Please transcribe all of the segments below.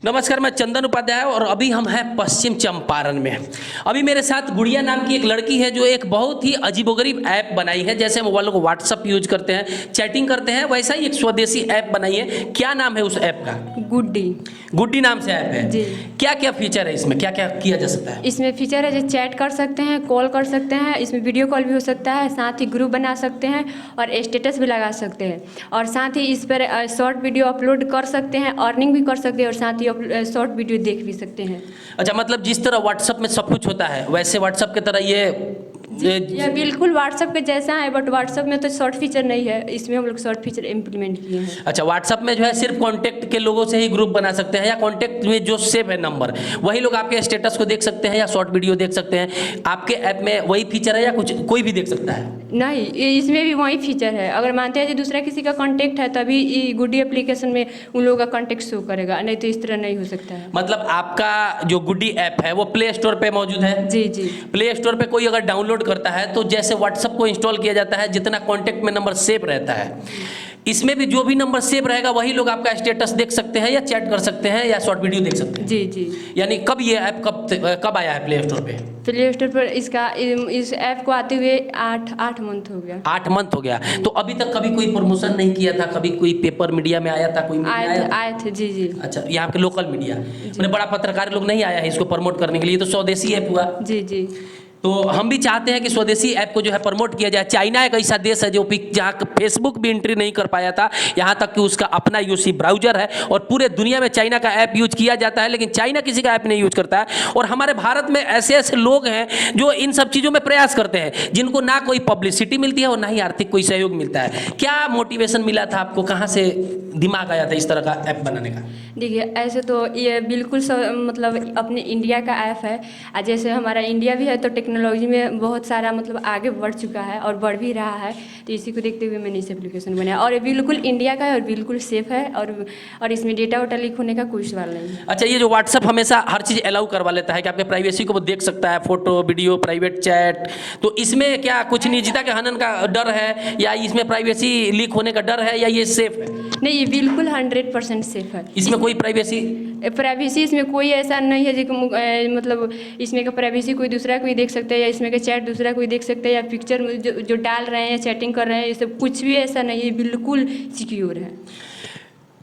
नमस्कार, मैं चंदन उपाध्याय और अभी हम हैं पश्चिम चंपारण में। अभी मेरे साथ गुड़िया नाम की एक लड़की है जो एक बहुत ही अजीबोगरीब ऐप बनाई है। जैसे हम वो लोग व्हाट्सअप यूज करते हैं, चैटिंग करते हैं, वैसा ही एक स्वदेशी ऐप बनाई है। क्या नाम है उस ऐप का? गुड्डी। गुड्डी नाम से ऐप है जी। क्या क्या फीचर है इसमें, क्या क्या किया जा सकता है? इसमें फीचर है जो चैट कर सकते हैं, कॉल कर सकते हैं, इसमें वीडियो कॉल भी हो सकता है, साथ ही ग्रुप बना सकते हैं और स्टेटस भी लगा सकते हैं। और साथ ही इस पर शॉर्ट वीडियो अपलोड कर सकते हैं, अर्निंग भी कर सकते हैं और साथ ही शॉर्ट वीडियो देख भी सकते हैं। अच्छा, मतलब जिस तरह व्हाट्सअप में सब कुछ होता है वैसे व्हाट्सअप की तरह यह बिल्कुल व्हाट्सएप के जैसा है, बट व्हाट्सएप में तो शॉर्ट फीचर नहीं है, इसमें हम लोग शॉर्ट फीचर इम्प्लीमेंट किए हैं। अच्छा, व्हाट्सएप में जो है सिर्फ कांटेक्ट के लोगों से ही ग्रुप बना सकते हैं, या कांटेक्ट में जो सेव है नंबर वही लोग आपके स्टेटस को देख सकते हैं या शॉर्ट वीडियो देख सकते हैं? आपके ऐप में वही फीचर है या कुछ कोई भी देख सकता है? नहीं, इसमें भी वही फीचर है। अगर मानते हैं कि दूसरा किसी का कांटेक्ट है तभी गुड्डी एप्लीकेशन में उन लोगों का कांटेक्ट शो करेगा, नहीं तो इस तरह नहीं हो सकता है। मतलब आपका जो गुड्डी ऐप है वो प्ले स्टोर पे मौजूद है? जी जी। प्ले स्टोर पे कोई अगर डाउनलोड करता है तो जैसे व्हाट्सएप को इंस्टॉल किया जाता है, जितना कांटेक्ट में नंबर सेव रहता है, इसमें भी जो भी नंबर सेव रहेगा वही लोग आपका स्टेटस देख सकते हैं या चैट कर सकते हैं या शॉर्ट वीडियो देख सकते हैं? जी जी। यानी कब ये ऐप कब आया है प्ले स्टोर पे? प्ले स्टोर पर इस ऐप को आते हुए 8 मंथ हो गया। 8 मंथ हो गया। तो अभी तक कभी कोई प्रमोशन नहीं किया था? कभी कोई पेपर मीडिया में आया था? कोई आए थे। जी जी। अच्छा, यहाँ के लोकल मीडिया मैंने बड़ा पत्रकार लोग नहीं आया है इसको प्रमोट करने के लिए? तो स्वदेशी ऐप हुआ। जी जी। तो हम भी चाहते हैं कि स्वदेशी ऐप को जो है प्रमोट किया जाए। चाइना एक ऐसा देश है जो जहाँ फेसबुक भी एंट्री नहीं कर पाया था, यहाँ तक कि उसका अपना यूसी ब्राउजर है और पूरे दुनिया में चाइना का ऐप यूज किया जाता है, लेकिन चाइना किसी का ऐप नहीं यूज करता है। और हमारे भारत में ऐसे ऐसे लोग हैं जो इन सब चीज़ों में प्रयास करते हैं, जिनको ना कोई पब्लिसिटी मिलती है और ना ही आर्थिक कोई सहयोग मिलता है। क्या मोटिवेशन मिला था आपको, कहाँ से दिमाग आया था इस तरह का ऐप बनाने का? देखिए, ऐसे तो ये बिल्कुल मतलब अपने इंडिया का ऐप है। जैसे हमारा इंडिया भी है तो टेक्नोलॉजी में बहुत सारा मतलब आगे बढ़ चुका है और बढ़ भी रहा है, तो इसी को देखते हुए मैंने इस एप्लीकेशन बनाया। और ये बिल्कुल इंडिया का है और बिल्कुल सेफ है और इसमें डेटा वोटा लीक होने का कोई सवाल नहीं है। अच्छा, ये जो व्हाट्सएप हमेशा हर चीज़ अलाउ करवा लेता है कि आपके प्राइवेसी को वो देख सकता है, फोटो वीडियो प्राइवेट चैट, तो इसमें क्या कुछ निजता के हनन का डर है या इसमें प्राइवेसी लीक होने का डर है या ये सेफ है? नहीं, ये बिल्कुल 100% सेफ है। इसमें कोई प्राइवेसी इसमें कोई ऐसा नहीं है जो मतलब इसमें का प्राइवेसी कोई दूसरा कोई देख सकता है या इसमें का चैट दूसरा कोई देख सकता है या पिक्चर जो डाल रहे हैं या चैटिंग कर रहे हैं, ये सब कुछ भी ऐसा नहीं है, बिल्कुल सिक्योर है।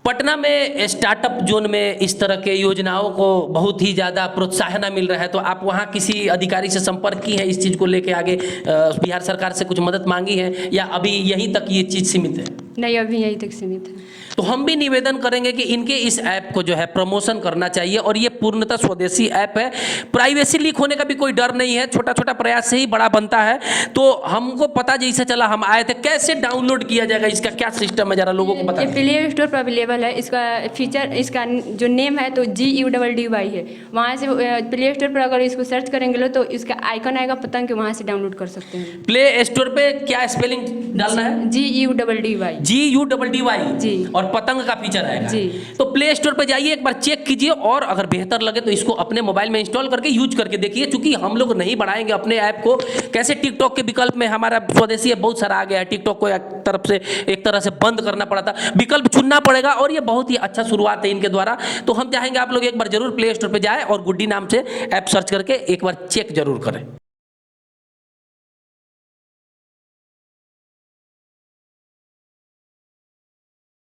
पटना में स्टार्टअप जोन में इस तरह के योजनाओं को बहुत ही ज़्यादा प्रोत्साहन मिल रहा है, तो आप वहाँ किसी अधिकारी से संपर्क की है इस चीज़ को लेके, आगे बिहार सरकार से कुछ मदद मांगी है या अभी यहीं तक ये चीज़ सीमित है? नहीं, अभी यहीं तक सीमित है। तो हम भी निवेदन करेंगे कि इनके इस ऐप को जो है प्रमोशन करना चाहिए और ये पूर्णतः स्वदेशी ऐप है, प्राइवेसी लीक होने का भी कोई डर नहीं है, छोटा छोटा प्रयास से ही बड़ा बनता है। तो हमको पता जैसे चला हम आए थे, कैसे डाउनलोड किया जाएगा, इसका क्या सिस्टम है, जरा लोगों को बता। ये प्ले स्टोर पर अवेलेबल है। इसका फीचर, इसका जो नेम है तो GUDDY है। वहाँ से प्ले स्टोर पर अगर इसको सर्च करेंगे तो इसका आइकन आएगा पतंग के, वहाँ से डाउनलोड कर सकते हैं। प्ले स्टोर पे क्या स्पेलिंग डालना है? GUDDY जी। और पतंग का फीचर आएगा जी। तो प्ले स्टोर पे जाइए, एक बार चेक कीजिए और अगर बेहतर लगे तो इसको अपने मोबाइल में इंस्टॉल करके यूज करके देखिए। चूंकि हम लोग नहीं बढ़ाएंगे अपने ऐप को, कैसे टिकटॉक के विकल्प में हमारा स्वदेशी बहुत सारा आ गया है, टिकटॉक को एक तरह से बंद करना पड़ा था, विकल्प चुनना पड़ेगा और ये बहुत ही अच्छा शुरुआत है इनके द्वारा। तो हम चाहेंगे आप लोग एक बार जरूर प्ले स्टोर पर जाए और गुड्डी नाम से ऐप सर्च करके एक बार चेक जरूर करें।